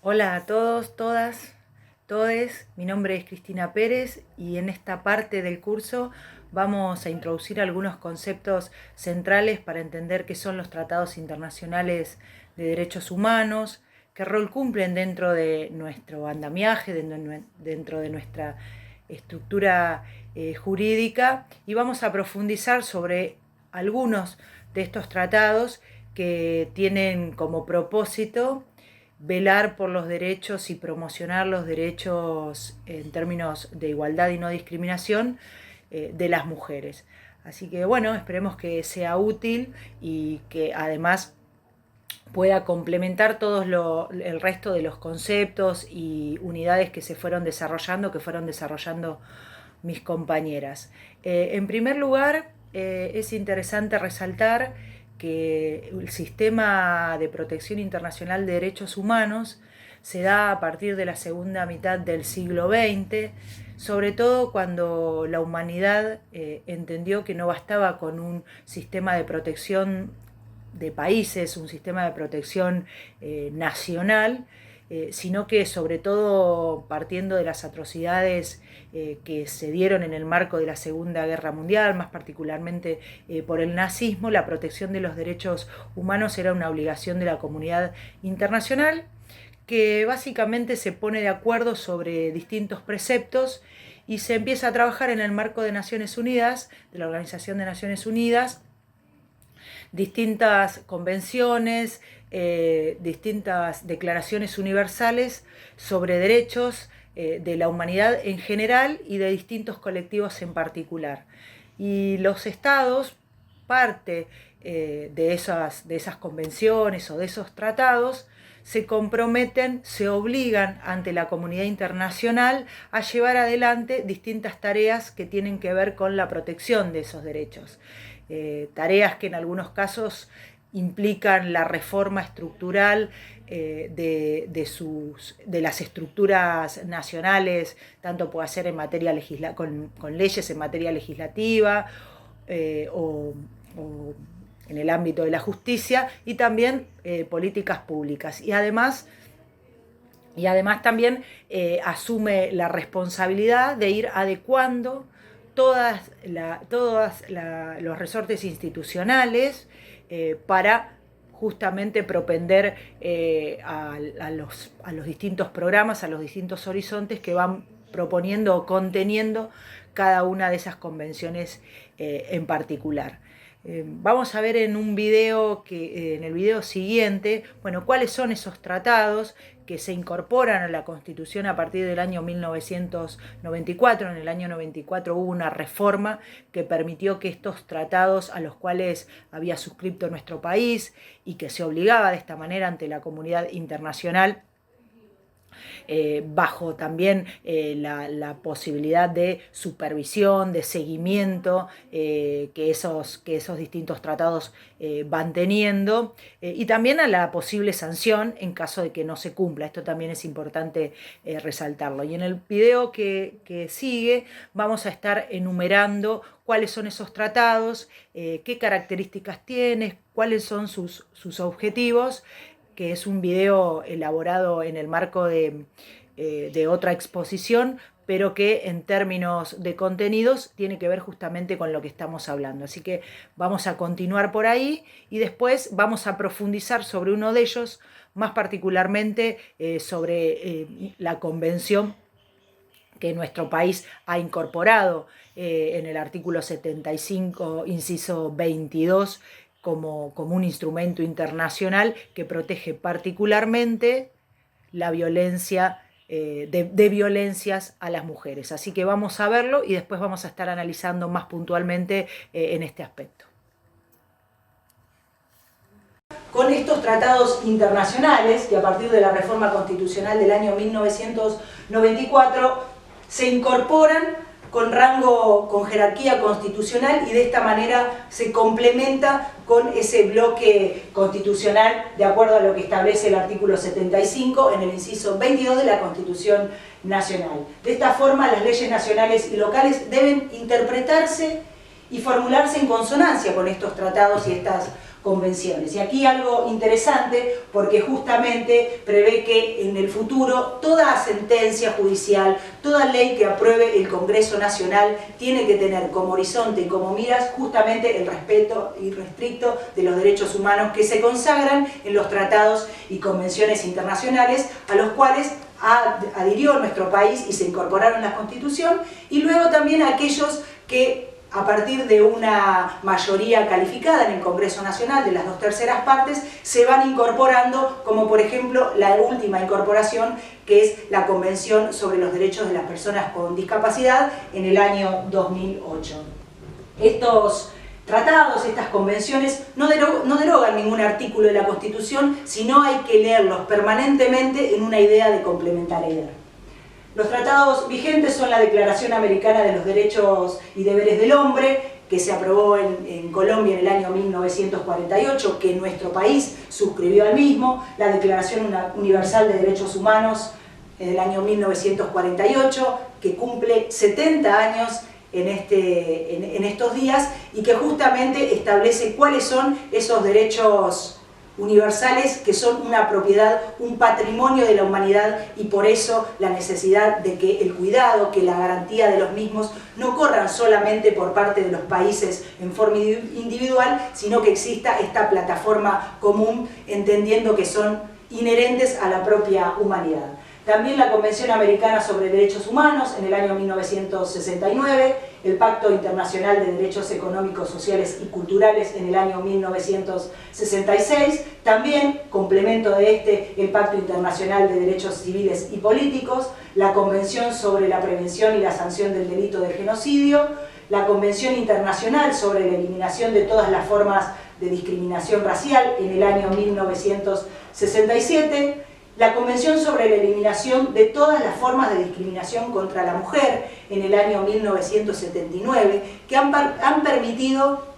Hola a todos, todas, todes. Mi nombre es Cristina Pérez y en esta parte del curso vamos a introducir algunos conceptos centrales para entender qué son los tratados internacionales de derechos humanos, qué rol cumplen dentro de nuestro andamiaje, dentro de nuestra estructura jurídica, y vamos a profundizar sobre algunos de estos tratados que tienen como propósito velar por los derechos y promocionar los derechos en términos de igualdad y no discriminación de las mujeres. Así que bueno, esperemos que sea útil y que además pueda complementar el resto de los conceptos y unidades que se fueron desarrollando, mis compañeras. En primer lugar, es interesante resaltar que el sistema de protección internacional de derechos humanos se da a partir de la segunda mitad del siglo XX, sobre todo cuando la humanidad entendió que no bastaba con un sistema de protección de países, un sistema de protección nacional, sino que sobre todo partiendo de las atrocidades que se dieron en el marco de la Segunda Guerra Mundial, más particularmente por el nazismo, la protección de los derechos humanos era una obligación de la comunidad internacional, que básicamente se pone de acuerdo sobre distintos preceptos y se empieza a trabajar en el marco de Naciones Unidas, de la Organización de Naciones Unidas, distintas convenciones, distintas declaraciones universales sobre derechos de la humanidad en general y de distintos colectivos en particular. Y los estados, parte de esas convenciones o de esos tratados, se comprometen, se obligan ante la comunidad internacional a llevar adelante distintas tareas que tienen que ver con la protección de esos derechos. Tareas que en algunos casos implican la reforma estructural de las estructuras nacionales, tanto puede ser en materia con leyes en materia legislativa o en el ámbito de la justicia, y también políticas públicas. Y además también asume la responsabilidad de ir adecuando todos los resortes institucionales para justamente propender a los distintos programas, a los distintos horizontes que van proponiendo o conteniendo cada una de esas convenciones en particular. Vamos a ver en un video en el video siguiente, bueno, cuáles son esos tratados que se incorporan a la Constitución a partir del año 1994. En el año 94 hubo una reforma que permitió que estos tratados, a los cuales había suscrito nuestro país y que se obligaba de esta manera ante la comunidad internacional, bajo también la posibilidad de supervisión, de seguimiento que esos distintos tratados van teniendo, y también a la posible sanción en caso de que no se cumpla. Esto también es importante resaltarlo. Y en el video que sigue vamos a estar enumerando cuáles son esos tratados, qué características tienen, cuáles son sus objetivos, que es un video elaborado en el marco de otra exposición, pero que en términos de contenidos tiene que ver justamente con lo que estamos hablando. Así que vamos a continuar por ahí y después vamos a profundizar sobre uno de ellos, más particularmente sobre la convención que nuestro país ha incorporado en el artículo 75, inciso 22, como un instrumento internacional que protege particularmente la violencia de violencias a las mujeres. Así que vamos a verlo y después vamos a estar analizando más puntualmente en este aspecto. Con estos tratados internacionales, que a partir de la reforma constitucional del año 1994 se incorporan con rango, con jerarquía constitucional, y de esta manera se complementa con ese bloque constitucional de acuerdo a lo que establece el artículo 75 en el inciso 22 de la Constitución Nacional. De esta forma, las leyes nacionales y locales deben interpretarse y formularse en consonancia con estos tratados y estas convenciones. Y aquí algo interesante, porque justamente prevé que en el futuro toda sentencia judicial, toda ley que apruebe el Congreso Nacional tiene que tener como horizonte y como miras justamente el respeto irrestricto de los derechos humanos que se consagran en los tratados y convenciones internacionales a los cuales adhirió nuestro país y se incorporaron en la Constitución, y luego también aquellos que a partir de una mayoría calificada en el Congreso Nacional de las 2/3 partes se van incorporando, como por ejemplo la última incorporación, que es la Convención sobre los Derechos de las Personas con Discapacidad en el año 2008. Estos tratados, estas convenciones, no derogan ningún artículo de la Constitución, sino hay que leerlos permanentemente en una idea de complementariedad. Los tratados vigentes son la Declaración Americana de los Derechos y Deberes del Hombre, que se aprobó en Colombia en el año 1948, que nuestro país suscribió al mismo, la Declaración Universal de Derechos Humanos del año 1948, que cumple 70 años en estos días y que justamente establece cuáles son esos derechos universales que son una propiedad, un patrimonio de la humanidad, y por eso la necesidad de que el cuidado, que la garantía de los mismos no corran solamente por parte de los países en forma individual, sino que exista esta plataforma común, entendiendo que son inherentes a la propia humanidad. También la Convención Americana sobre Derechos Humanos en el año 1969, el Pacto Internacional de Derechos Económicos, Sociales y Culturales en el año 1966, también, complemento de el Pacto Internacional de Derechos Civiles y Políticos, la Convención sobre la Prevención y la Sanción del Delito de Genocidio, la Convención Internacional sobre la Eliminación de todas las formas de discriminación racial en el año 1967, la Convención sobre la Eliminación de todas las formas de discriminación contra la mujer en el año 1979, que han permitido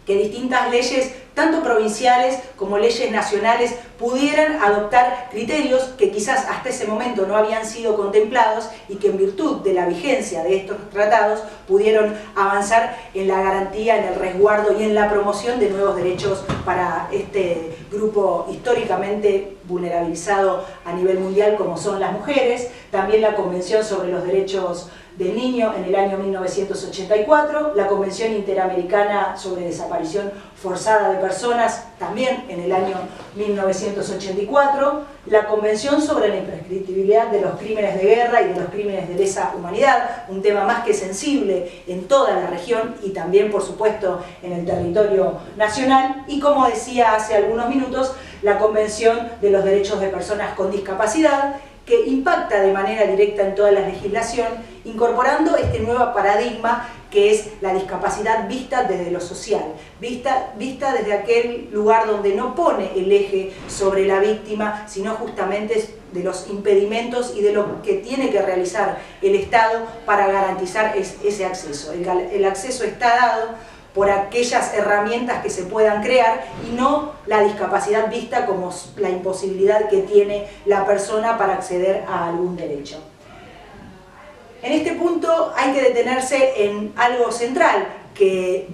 que distintas leyes, tanto provinciales como leyes nacionales, pudieran adoptar criterios que quizás hasta ese momento no habían sido contemplados y que en virtud de la vigencia de estos tratados pudieron avanzar en la garantía, en el resguardo y en la promoción de nuevos derechos para este grupo históricamente vulnerabilizado a nivel mundial como son las mujeres. También la Convención sobre los Derechos del Niño en el año 1984, la Convención Interamericana sobre Desaparición Forzada de Personas también en el año 1984, la Convención sobre la Imprescriptibilidad de los Crímenes de Guerra y de los Crímenes de Lesa Humanidad, un tema más que sensible en toda la región y también, por supuesto, en el territorio nacional, y como decía hace algunos minutos, la Convención de los Derechos de Personas con Discapacidad, que impacta de manera directa en toda la legislación, incorporando este nuevo paradigma que es la discapacidad vista desde lo social, vista desde aquel lugar donde no pone el eje sobre la víctima, sino justamente de los impedimentos y de lo que tiene que realizar el Estado para garantizar ese acceso. El acceso está dado por aquellas herramientas que se puedan crear y no la discapacidad vista como la imposibilidad que tiene la persona para acceder a algún derecho. En este punto hay que detenerse en algo central que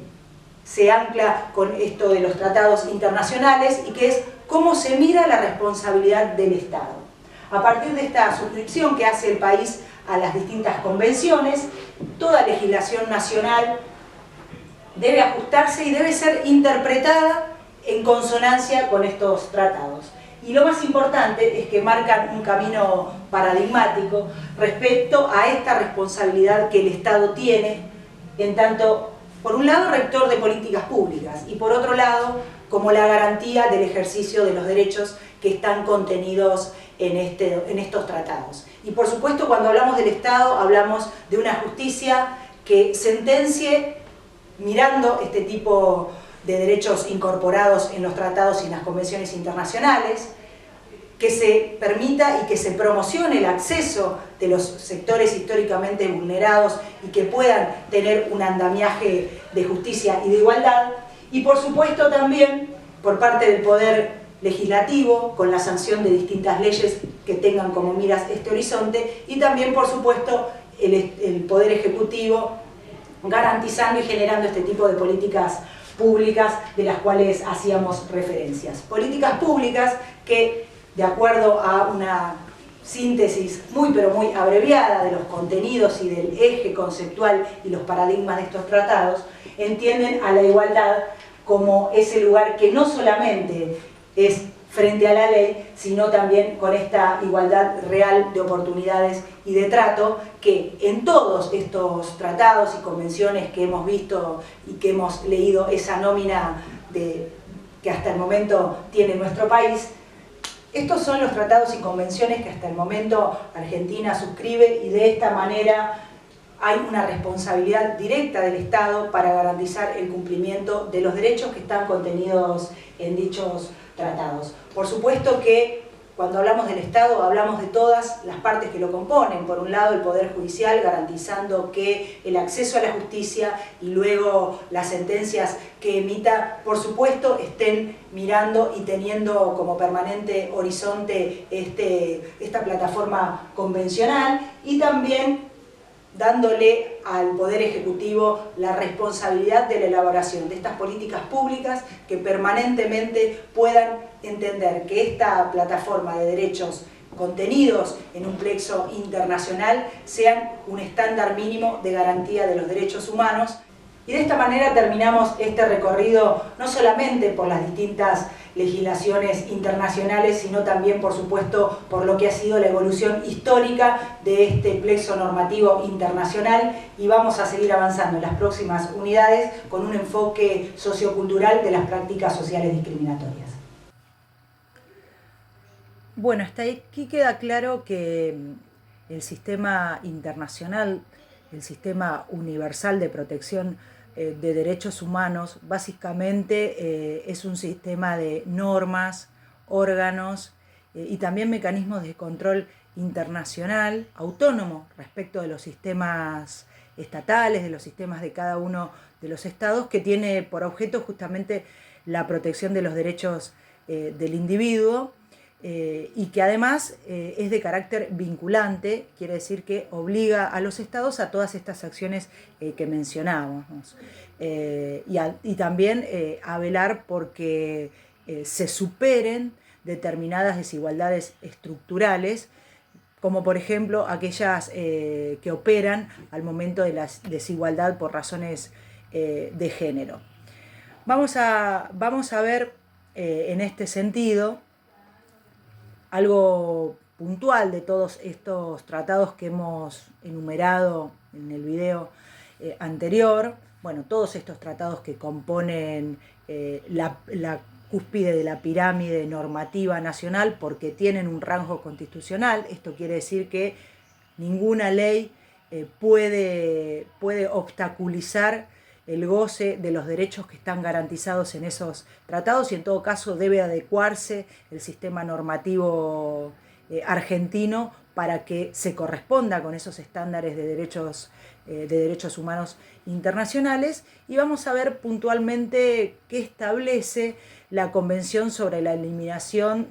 se ancla con esto de los tratados internacionales y que es cómo se mira la responsabilidad del Estado. A partir de esta suscripción que hace el país a las distintas convenciones, toda legislación nacional debe ajustarse y debe ser interpretada en consonancia con estos tratados. Y lo más importante es que marcan un camino paradigmático respecto a esta responsabilidad que el Estado tiene, en tanto, por un lado, rector de políticas públicas y por otro lado, como la garantía del ejercicio de los derechos que están contenidos en estos tratados. Y por supuesto, cuando hablamos del Estado, hablamos de una justicia que sentencie mirando este tipo de derechos incorporados en los tratados y en las convenciones internacionales, que se permita y que se promocione el acceso de los sectores históricamente vulnerados y que puedan tener un andamiaje de justicia y de igualdad, y por supuesto también por parte del Poder Legislativo, con la sanción de distintas leyes que tengan como miras este horizonte, y también por supuesto el Poder Ejecutivo, garantizando y generando este tipo de políticas públicas de las cuales hacíamos referencias. Políticas públicas que, de acuerdo a una síntesis muy pero muy abreviada de los contenidos y del eje conceptual y los paradigmas de estos tratados, entienden a la igualdad como ese lugar que no solamente es frente a la ley, sino también con esta igualdad real de oportunidades y de trato que en todos estos tratados y convenciones que hemos visto y que hemos leído esa nómina que hasta el momento tiene nuestro país. Estos son los tratados y convenciones que hasta el momento Argentina suscribe, y de esta manera hay una responsabilidad directa del Estado para garantizar el cumplimiento de los derechos que están contenidos en dichos tratados. Por supuesto que cuando hablamos del Estado hablamos de todas las partes que lo componen. Por un lado, el Poder Judicial, garantizando que el acceso a la justicia y luego las sentencias que emita, por supuesto, estén mirando y teniendo como permanente horizonte esta plataforma convencional, y también dándole al Poder Ejecutivo la responsabilidad de la elaboración de estas políticas públicas que permanentemente puedan entender que esta plataforma de derechos contenidos en un plexo internacional sean un estándar mínimo de garantía de los derechos humanos. Y de esta manera terminamos este recorrido no solamente por las distintas legislaciones internacionales, sino también, por supuesto, por lo que ha sido la evolución histórica de este plexo normativo internacional, y vamos a seguir avanzando en las próximas unidades con un enfoque sociocultural de las prácticas sociales discriminatorias. Bueno, hasta aquí queda claro que el sistema internacional, el sistema universal de protección de derechos humanos, básicamente es un sistema de normas, órganos y también mecanismos de control internacional, autónomo respecto de los sistemas estatales, de los sistemas de cada uno de los estados, que tiene por objeto justamente la protección de los derechos del individuo, y que además es de carácter vinculante, quiere decir que obliga a los estados a todas estas acciones que mencionábamos, y también a velar porque se superen determinadas desigualdades estructurales, como por ejemplo aquellas que operan al momento de la desigualdad por razones de género. Vamos a ver en este sentido algo puntual de todos estos tratados que hemos enumerado en el video anterior. Bueno, todos estos tratados que componen la cúspide de la pirámide normativa nacional, porque tienen un rango constitucional. Esto quiere decir que ninguna ley puede obstaculizar el goce de los derechos que están garantizados en esos tratados, y en todo caso debe adecuarse el sistema normativo argentino para que se corresponda con esos estándares de derechos humanos internacionales. Y vamos a ver puntualmente qué establece la Convención sobre la eliminación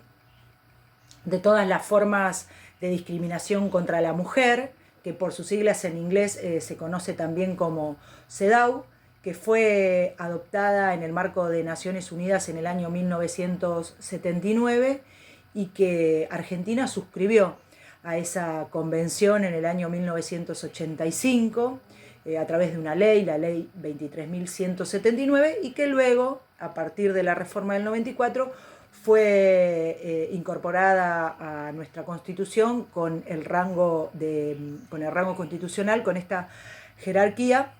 de todas las formas de discriminación contra la mujer, que por sus siglas en inglés se conoce también como CEDAW, que fue adoptada en el marco de Naciones Unidas en el año 1979 y que Argentina suscribió a esa convención en el año 1985 a través de una ley, la ley 23.179, y que luego, a partir de la reforma del 94, fue incorporada a nuestra Constitución con el rango constitucional, con esta jerarquía.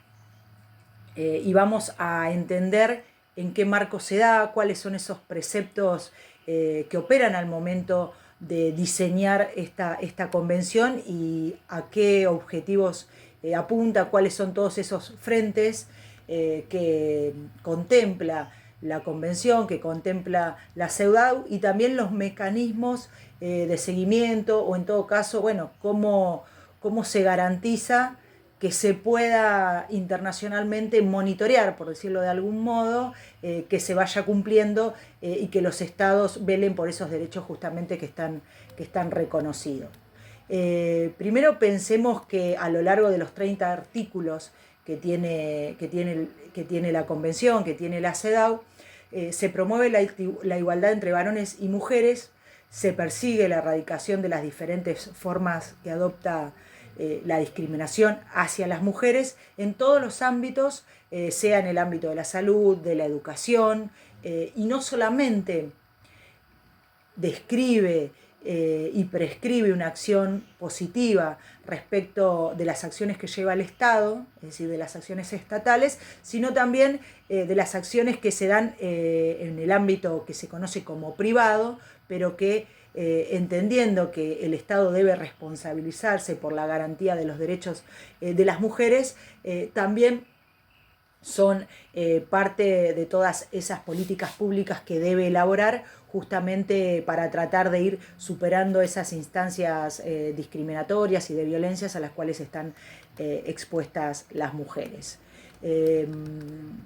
Y vamos a entender en qué marco se da, cuáles son esos preceptos que operan al momento de diseñar esta convención y a qué objetivos apunta, cuáles son todos esos frentes que contempla la convención, que contempla la CEDAW, y también los mecanismos de seguimiento, o en todo caso, bueno, cómo se garantiza que se pueda internacionalmente monitorear, por decirlo de algún modo, que se vaya cumpliendo y que los estados velen por esos derechos justamente que están reconocidos. Primero pensemos que a lo largo de los 30 artículos que tiene la Convención, que tiene la CEDAW, se promueve la igualdad entre varones y mujeres, se persigue la erradicación de las diferentes formas que adopta la discriminación hacia las mujeres en todos los ámbitos, sea en el ámbito de la salud, de la educación, y no solamente describe y prescribe una acción positiva respecto de las acciones que lleva el Estado, es decir, de las acciones estatales, sino también de las acciones que se dan en el ámbito que se conoce como privado, pero que entendiendo que el Estado debe responsabilizarse por la garantía de los derechos de las mujeres, también son parte de todas esas políticas públicas que debe elaborar justamente para tratar de ir superando esas instancias discriminatorias y de violencias a las cuales están expuestas las mujeres.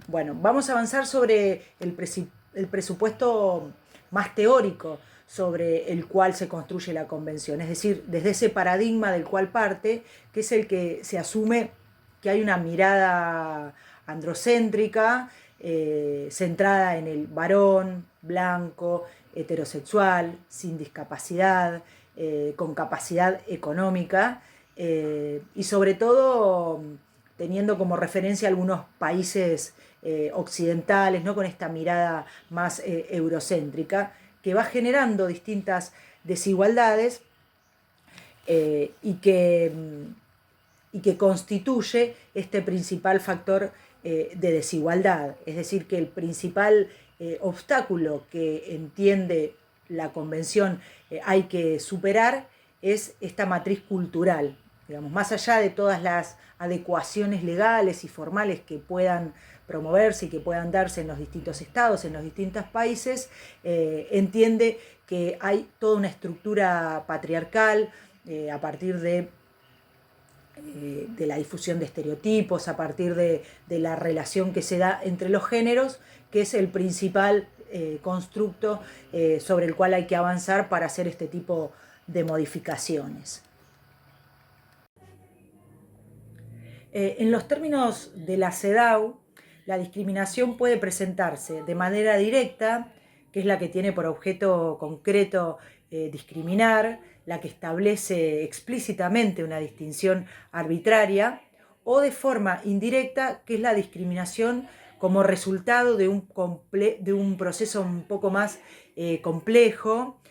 Bueno, vamos a avanzar sobre el presupuesto más teórico sobre el cual se construye la convención, es decir, desde ese paradigma del cual parte, que es el que se asume que hay una mirada androcéntrica, centrada en el varón, blanco, heterosexual, sin discapacidad, con capacidad económica, y sobre todo teniendo como referencia algunos países occidentales, ¿no? Con esta mirada más eurocéntrica, que va generando distintas desigualdades y que constituye este principal factor de desigualdad. Es decir, que el principal obstáculo que entiende la Convención hay que superar es esta matriz cultural. Digamos, más allá de todas las adecuaciones legales y formales que puedan promoverse y que puedan darse en los distintos estados, en los distintos países, entiende que hay toda una estructura patriarcal a partir de la difusión de estereotipos, a partir de la relación que se da entre los géneros, que es el principal constructo sobre el cual hay que avanzar para hacer este tipo de modificaciones. En los términos de la CEDAW, la discriminación puede presentarse de manera directa, que es la que tiene por objeto concreto discriminar, la que establece explícitamente una distinción arbitraria, o de forma indirecta, que es la discriminación como resultado de un proceso un poco más complejo.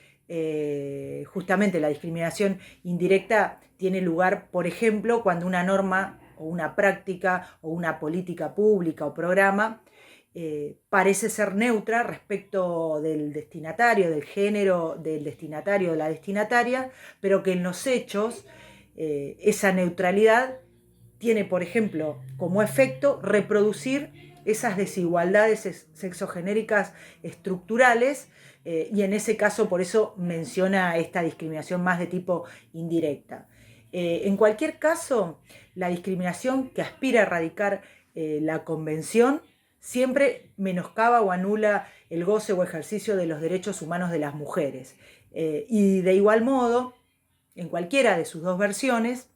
Justamente la discriminación indirecta tiene lugar, por ejemplo, cuando una norma o una práctica o una política pública o programa parece ser neutra respecto del destinatario, del género del destinatario o de la destinataria, pero que en los hechos esa neutralidad tiene, por ejemplo, como efecto reproducir esas desigualdades sexogenéricas estructurales, y en ese caso por eso menciona esta discriminación más de tipo indirecta. En cualquier caso, la discriminación que aspira a erradicar la Convención siempre menoscaba o anula el goce o ejercicio de los derechos humanos de las mujeres. Y de igual modo, en cualquiera de sus dos versiones,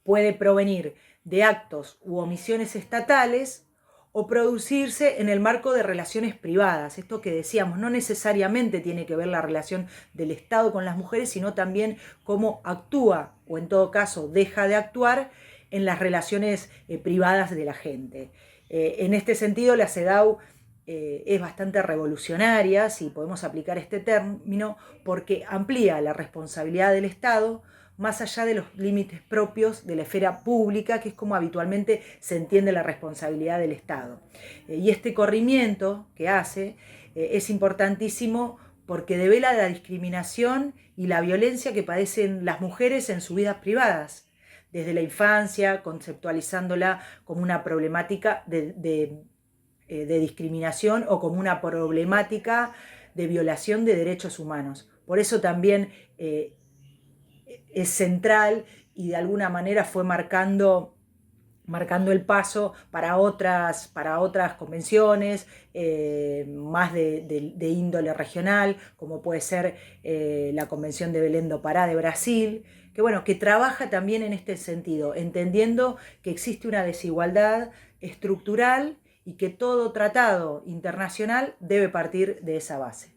puede provenir de actos u omisiones estatales o producirse en el marco de relaciones privadas. Esto que decíamos, no necesariamente tiene que ver la relación del Estado con las mujeres, sino también cómo actúa, o en todo caso deja de actuar, en las relaciones privadas de la gente. En este sentido, la CEDAW es bastante revolucionaria, si podemos aplicar este término, porque amplía la responsabilidad del Estado más allá de los límites propios de la esfera pública, que es como habitualmente se entiende la responsabilidad del Estado. Y este corrimiento que hace es importantísimo porque devela la discriminación y la violencia que padecen las mujeres en sus vidas privadas, desde la infancia, conceptualizándola como una problemática de discriminación o como una problemática de violación de derechos humanos. Por eso también es central y de alguna manera fue marcando marcando el paso para otras convenciones más de índole regional, como puede ser la Convención de Belém do Pará de Brasil, que bueno, que trabaja también en este sentido, entendiendo que existe una desigualdad estructural y que todo tratado internacional debe partir de esa base.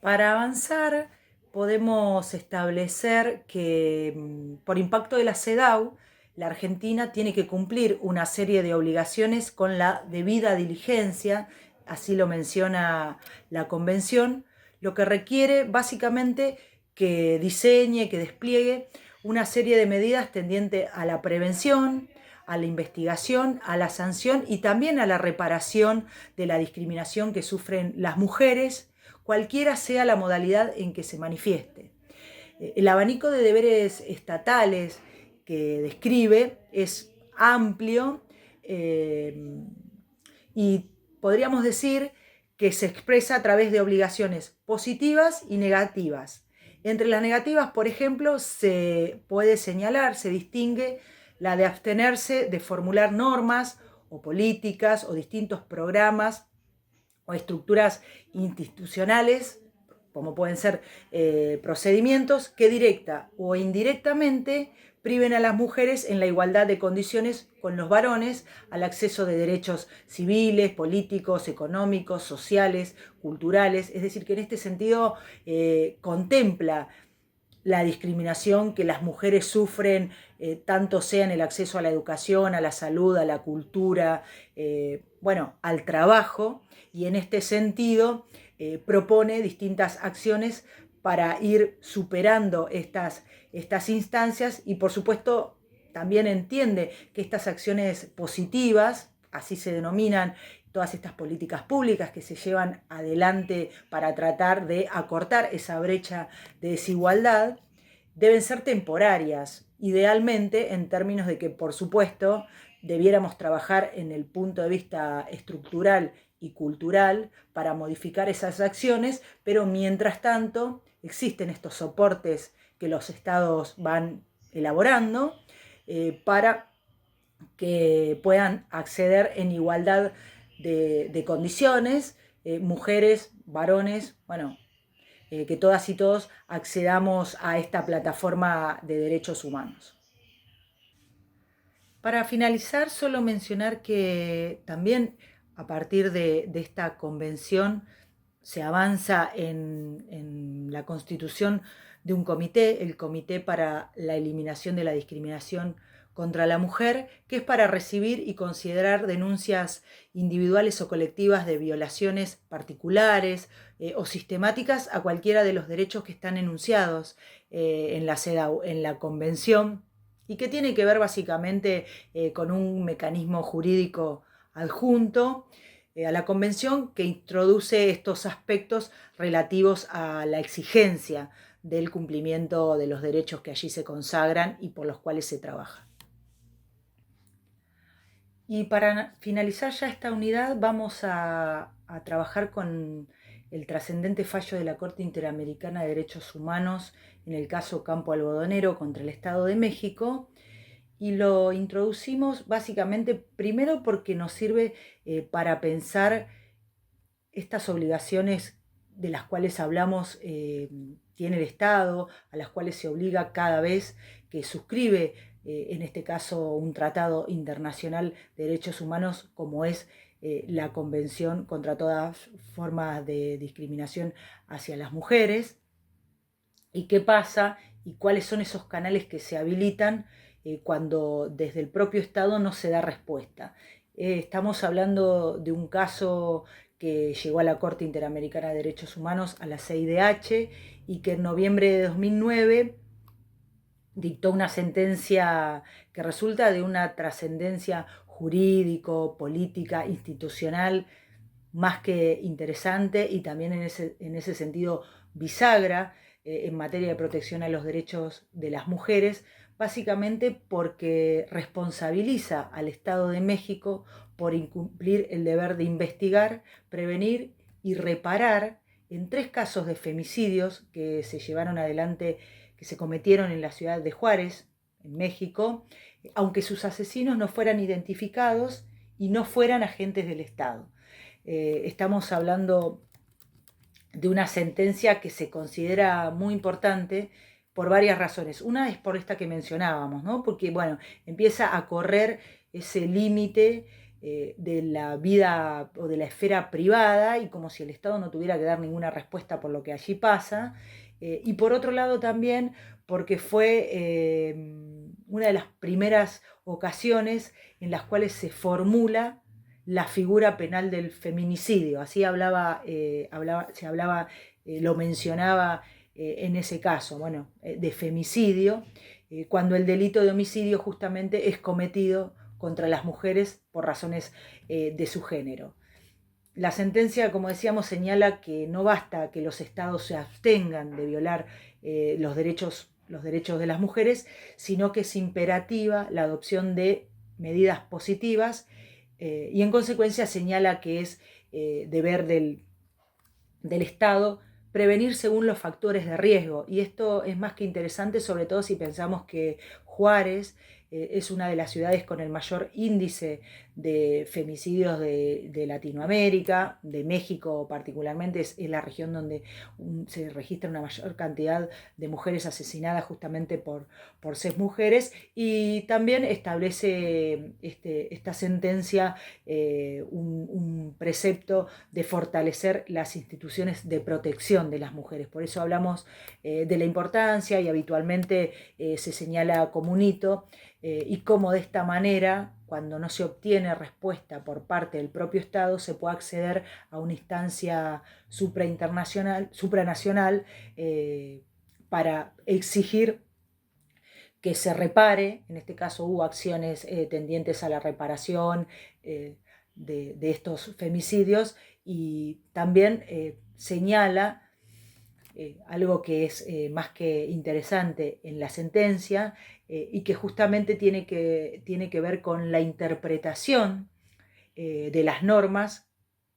Para avanzar, podemos establecer que por impacto de la CEDAW, la Argentina tiene que cumplir una serie de obligaciones con la debida diligencia, así lo menciona la Convención, lo que requiere básicamente que diseñe, que despliegue una serie de medidas tendientes a la prevención, a la investigación, a la sanción y también a la reparación de la discriminación que sufren las mujeres, cualquiera sea la modalidad en que se manifieste. El abanico de deberes estatales que describe es amplio y podríamos decir que se expresa a través de obligaciones positivas y negativas. Entre las negativas, por ejemplo, se puede señalar, se distingue la de abstenerse de formular normas o políticas o distintos programas o estructuras institucionales, como pueden ser procedimientos que directa o indirectamente priven a las mujeres en la igualdad de condiciones con los varones al acceso de derechos civiles, políticos, económicos, sociales, culturales. Es decir, que en este sentido contempla la discriminación que las mujeres sufren, tanto sea en el acceso a la educación, a la salud, a la cultura, al trabajo, y en este sentido propone distintas acciones para ir superando estas instancias y por supuesto también entiende que estas acciones positivas, así se denominan todas estas políticas públicas que se llevan adelante para tratar de acortar esa brecha de desigualdad, deben ser temporarias, idealmente en términos de que, por supuesto, debiéramos trabajar en el punto de vista estructural y cultural para modificar esas acciones, pero mientras tanto existen estos soportes que los estados van elaborando para que puedan acceder en igualdad de condiciones, mujeres, varones, que todas y todos accedamos a esta plataforma de derechos humanos. Para finalizar, solo mencionar que también a partir de esta convención se avanza en la constitución de un comité, el Comité para la Eliminación de la Discriminación contra la Mujer, que es para recibir y considerar denuncias individuales o colectivas de violaciones particulares o sistemáticas a cualquiera de los derechos que están enunciados en la CEDAW, en la Convención, y que tiene que ver básicamente con un mecanismo jurídico adjunto a la Convención que introduce estos aspectos relativos a la exigencia del cumplimiento de los derechos que allí se consagran y por los cuales se trabaja. Y para finalizar ya esta unidad vamos a trabajar con el trascendente fallo de la Corte Interamericana de Derechos Humanos en el caso Campo Algodonero contra el Estado de México, y lo introducimos básicamente primero porque nos sirve para pensar estas obligaciones de las cuales hablamos tiene el Estado, a las cuales se obliga cada vez que suscribe, en este caso, un tratado internacional de derechos humanos como es la Convención contra todas formas de discriminación hacia las mujeres. ¿Y qué pasa? ¿Y cuáles son esos canales que se habilitan cuando desde el propio Estado no se da respuesta? Estamos hablando de un caso que llegó a la Corte Interamericana de Derechos Humanos, a la CIDH, y que en noviembre de 2009 dictó una sentencia que resulta de una trascendencia jurídico, política, institucional, más que interesante, y también en ese sentido bisagra en materia de protección a los derechos de las mujeres, básicamente porque responsabiliza al Estado de México por incumplir el deber de investigar, prevenir y reparar en 3 casos de femicidios que se llevaron adelante, que se cometieron en la ciudad de Juárez, en México, aunque sus asesinos no fueran identificados y no fueran agentes del Estado. Estamos hablando de una sentencia que se considera muy importante por varias razones. Una es por esta que mencionábamos, ¿no? Porque, bueno, empieza a correr ese límite de la vida o de la esfera privada, y como si el Estado no tuviera que dar ninguna respuesta por lo que allí pasa. Y por otro lado también porque fue una de las primeras ocasiones en las cuales se formula la figura penal del feminicidio. Así se hablaba, lo mencionaba en ese caso, bueno, de femicidio, cuando el delito de homicidio justamente es cometido contra las mujeres por razones de su género. La sentencia, como decíamos, señala que no basta que los estados se abstengan de violar los derechos de las mujeres, sino que es imperativa la adopción de medidas positivas, y en consecuencia señala que es deber del Estado prevenir según los factores de riesgo. Y esto es más que interesante, sobre todo si pensamos que Juárez es una de las ciudades con el mayor índice de femicidios de Latinoamérica, de México particularmente, es la región donde se registra una mayor cantidad de mujeres asesinadas justamente por ser mujeres. Y también establece esta sentencia un precepto de fortalecer las instituciones de protección de las mujeres. Por eso hablamos de la importancia, y habitualmente se señala como un hito, y cómo de esta manera, cuando no se obtiene respuesta por parte del propio Estado, se puede acceder a una instancia supranacional para exigir que se repare. En este caso hubo acciones tendientes a la reparación de estos femicidios, y también señala algo que es más que interesante en la sentencia, y que justamente tiene que ver con la interpretación de las normas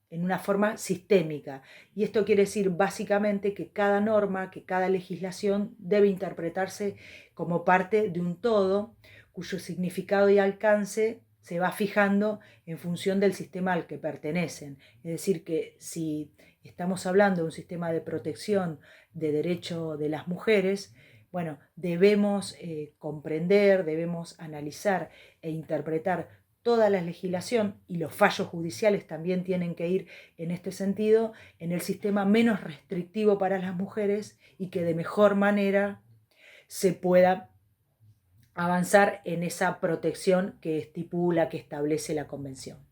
en una forma sistémica. Y esto quiere decir básicamente que cada norma, que cada legislación debe interpretarse como parte de un todo cuyo significado y alcance se va fijando en función del sistema al que pertenecen. Es decir, que si estamos hablando de un sistema de protección de derecho de las mujeres, bueno, debemos comprender, debemos analizar e interpretar toda la legislación, y los fallos judiciales también tienen que ir en este sentido, en el sistema menos restrictivo para las mujeres, y que de mejor manera se pueda avanzar en esa protección que estipula, que establece la Convención.